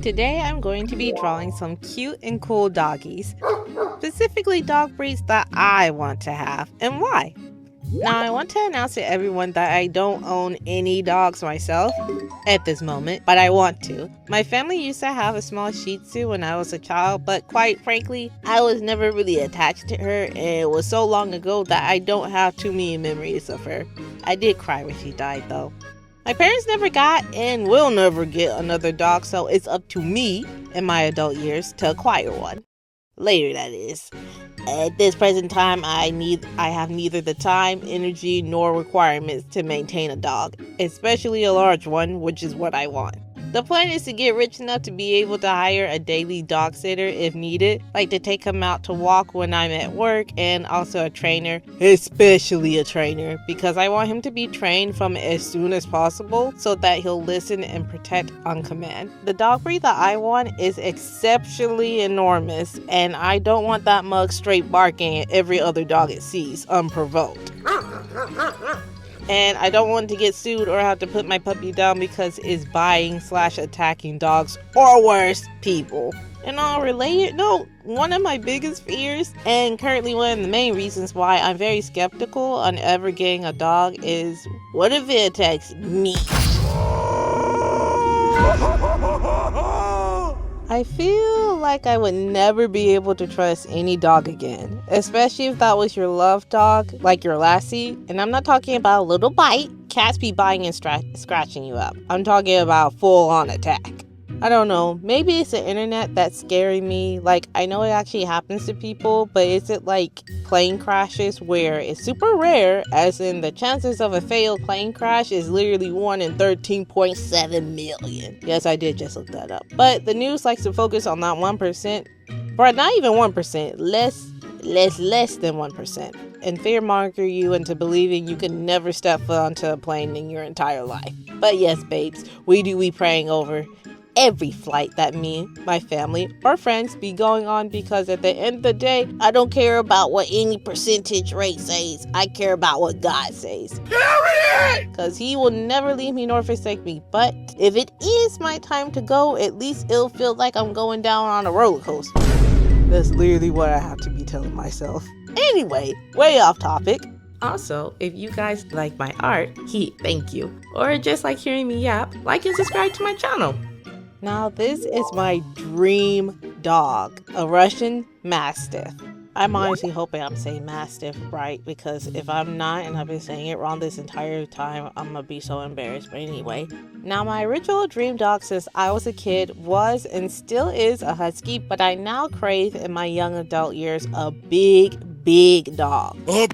Today I'm going to be drawing some cute and cool doggies, specifically dog breeds that I want to have and why. Now I want to announce to everyone that I don't own any dogs myself at this moment, but I want to. My family used to have a small Shih Tzu when I was a child, but quite frankly, I was never really attached to her, and it was so long ago that I don't have too many memories of her. I did cry when she died though. My parents never got and will never get another dog, so it's up to me in my adult years to acquire one. Later, that is. At this present time, I have neither the time, energy, nor requirements to maintain a dog, especially a large one, which is what I want. The plan is to get rich enough to be able to hire a daily dog sitter if needed, like to take him out to walk when I'm at work, and also a trainer, especially a trainer, because I want him to be trained from as soon as possible so that he'll listen and protect on command. The dog breed that I want is exceptionally enormous, and I don't want that mug straight barking at every other dog it sees unprovoked. And I don't want to get sued or have to put my puppy down because it's buying/attacking dogs or worse, people. And on a related note, one of my biggest fears, and currently one of the main reasons why I'm very skeptical on ever getting a dog, is what if it attacks me? I feel like I would never be able to trust any dog again, especially if that was your love dog, like your Lassie. And I'm not talking about a little bite. Cats be biting and scratching you up. I'm talking about full-on attack. I don't know, maybe it's the internet that's scaring me. Like, I know it actually happens to people, but is it like plane crashes where it's super rare, as in the chances of a failed plane crash is literally 1 in 13.7 million. Yes, I did just look that up. But the news likes to focus on that 1%, but not even 1%, less than 1%, and fearmonger you into believing you can never step foot onto a plane in your entire life. But yes, babes, we do be praying over every flight that me, my family, or friends be going on, because at the end of the day, I don't care about what any percentage rate says. I care about what God says. Period! Because he will never leave me nor forsake me. But if it is my time to go, at least it'll feel like I'm going down on a roller coaster. That's literally what I have to be telling myself. Anyway, way off topic. Also, if you guys like my art, thank you. Or just like hearing me yap, like and subscribe to my channel. Now this is my dream dog, a Russian Mastiff. I'm honestly hoping I'm saying Mastiff right, because if I'm not and I've been saying it wrong this entire time, I'm gonna be so embarrassed. But anyway, now my original dream dog since I was a kid was and still is a Husky, but I now crave in my young adult years a big dog. A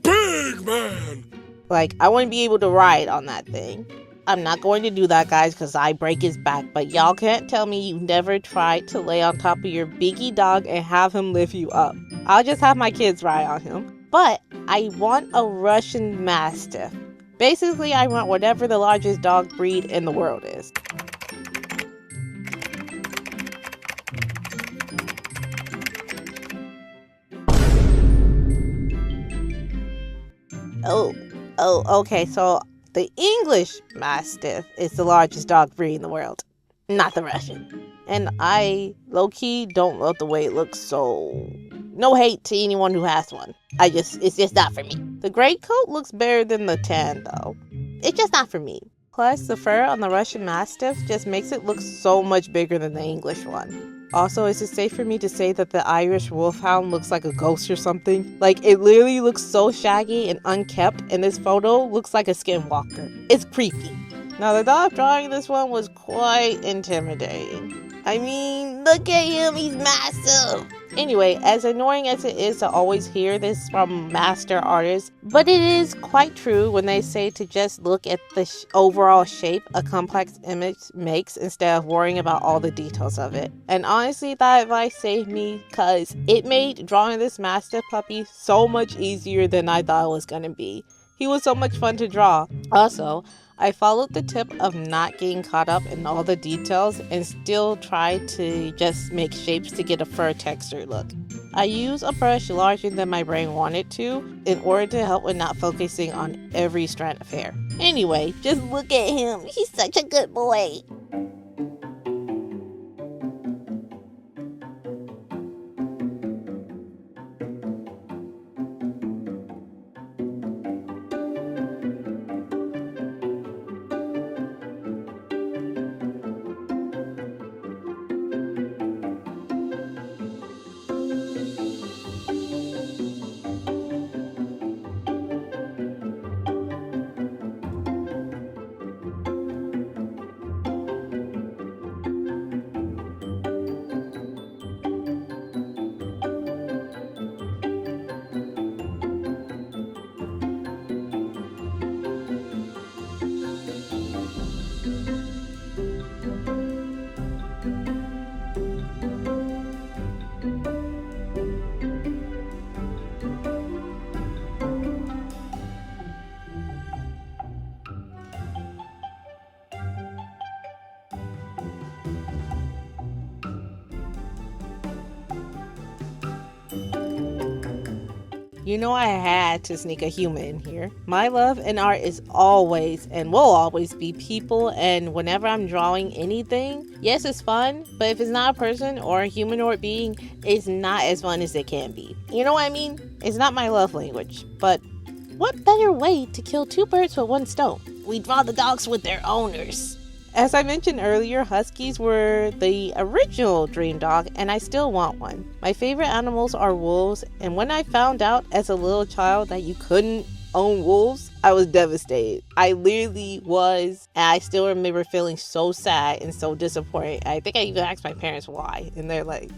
big man! Like, I want to be able to ride on that thing. I'm not going to do that, guys, because I break his back, but y'all can't tell me you never tried to lay on top of your biggie dog and have him lift you up. I'll just have my kids ride on him. But I want a Russian Mastiff. Basically, I want whatever the largest dog breed in the world is. Oh, okay, so the English Mastiff is the largest dog breed in the world, not the Russian. And I, low-key, don't love the way it looks, so no hate to anyone who has one. It's just not for me. The gray coat looks better than the tan, though. It's just not for me. Plus, the fur on the Russian Mastiff just makes it look so much bigger than the English one. Also, is it safe for me to say that the Irish Wolfhound looks like a ghost or something? Like, it literally looks so shaggy and unkept, and this photo looks like a skinwalker. It's creepy. Now, the dog drawing this one was quite intimidating. I mean, look at him, he's massive! Anyway, as annoying as it is to always hear this from master artists, but it is quite true when they say to just look at the overall shape a complex image makes instead of worrying about all the details of it. And honestly, that advice saved me, because it made drawing this Mastiff puppy so much easier than I thought it was going to be. He was so much fun to draw. Also, I followed the tip of not getting caught up in all the details and still tried to just make shapes to get a fur texture look. I use a brush larger than my brain wanted to in order to help with not focusing on every strand of hair. Anyway, just look at him. He's such a good boy. You know I had to sneak a human in here. My love and art is always and will always be people, and whenever I'm drawing anything, yes, it's fun, but if it's not a person or a humanoid being, it's not as fun as it can be. You know what I mean? It's not my love language, but what better way to kill two birds with one stone? We draw the dogs with their owners. As I mentioned earlier, Huskies were the original dream dog, and I still want one. My favorite animals are wolves, and when I found out as a little child that you couldn't own wolves, I was devastated. I literally was, and I still remember feeling so sad and so disappointed. I think I even asked my parents why, and they're like,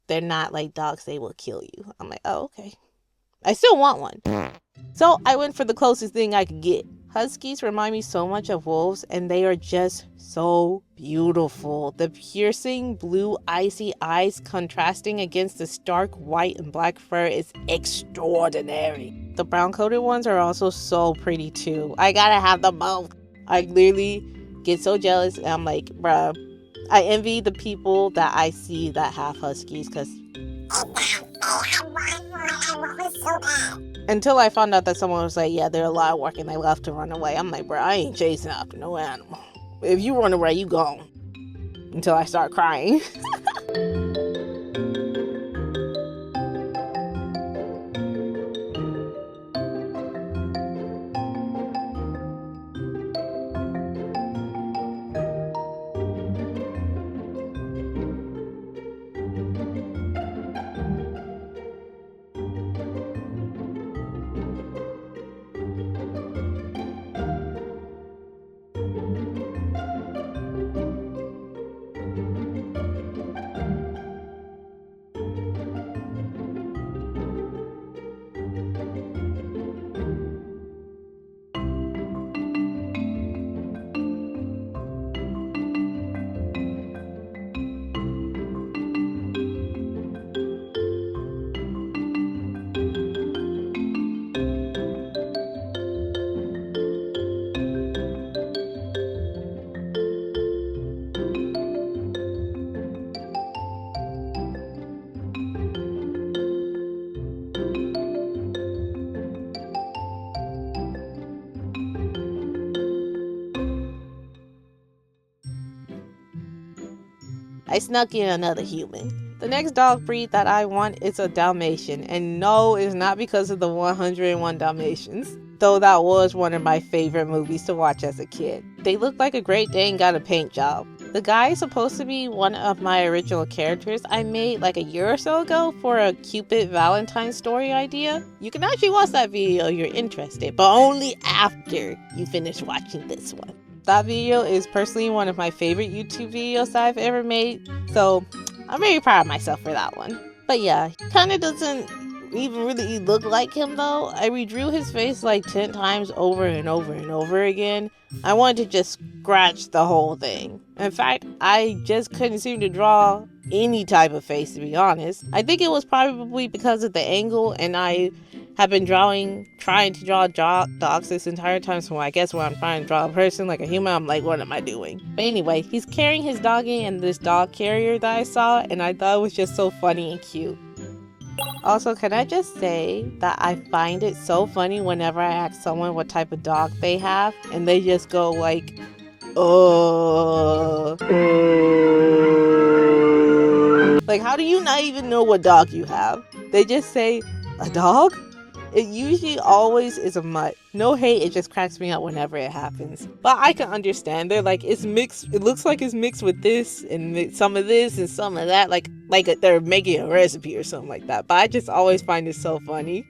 they're not like dogs, they will kill you. I'm like, oh, okay. I still want one. So I went for the closest thing I could get. Huskies remind me so much of wolves, and they are just so beautiful. The piercing blue icy eyes contrasting against the stark white and black fur is extraordinary. The brown coated ones are also so pretty too. I gotta have them both. I literally get so jealous, and I'm like, bruh, I envy the people that I see that have Huskies, because until I found out that someone was like, yeah, they're a lot of work and they love to run away. I'm like, bro, I ain't chasing after no animal. If you run away, you gone. Until I start crying. I snuck in another human. The next dog breed that I want is a Dalmatian, and no, it's not because of the 101 Dalmatians, though that was one of my favorite movies to watch as a kid. They look like a Great Dane got a paint job. The guy is supposed to be one of my original characters I made like a year or so ago for a Cupid Valentine story idea. You can actually watch that video if you're interested, but only after you finish watching this one. That video is personally one of my favorite YouTube videos that I've ever made, so I'm very proud of myself for that one. But yeah, he kind of doesn't even really look like him though. I redrew his face like 10 times over and over and over again. I wanted to just scratch the whole thing. In fact, I just couldn't seem to draw any type of face, to be honest. I think it was probably because of the angle, and I have been trying to draw dogs this entire time, so I guess when I'm trying to draw a person like a human, I'm like, what am I doing? But anyway, he's carrying his doggy in this dog carrier that I saw, and I thought it was just so funny and cute. Also, can I just say that I find it so funny whenever I ask someone what type of dog they have, and they just go like, like, how do you not even know what dog you have? They just say, a dog? It usually always is a mutt. No hate, it just cracks me up whenever it happens. But I can understand. They're like, it's mixed. It looks like it's mixed with this and some of this and some of that. Like they're making a recipe or something like that. But I just always find it so funny.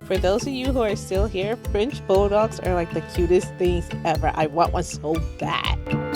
For those of you who are still here, French bulldogs are like the cutest things ever. I want one so bad.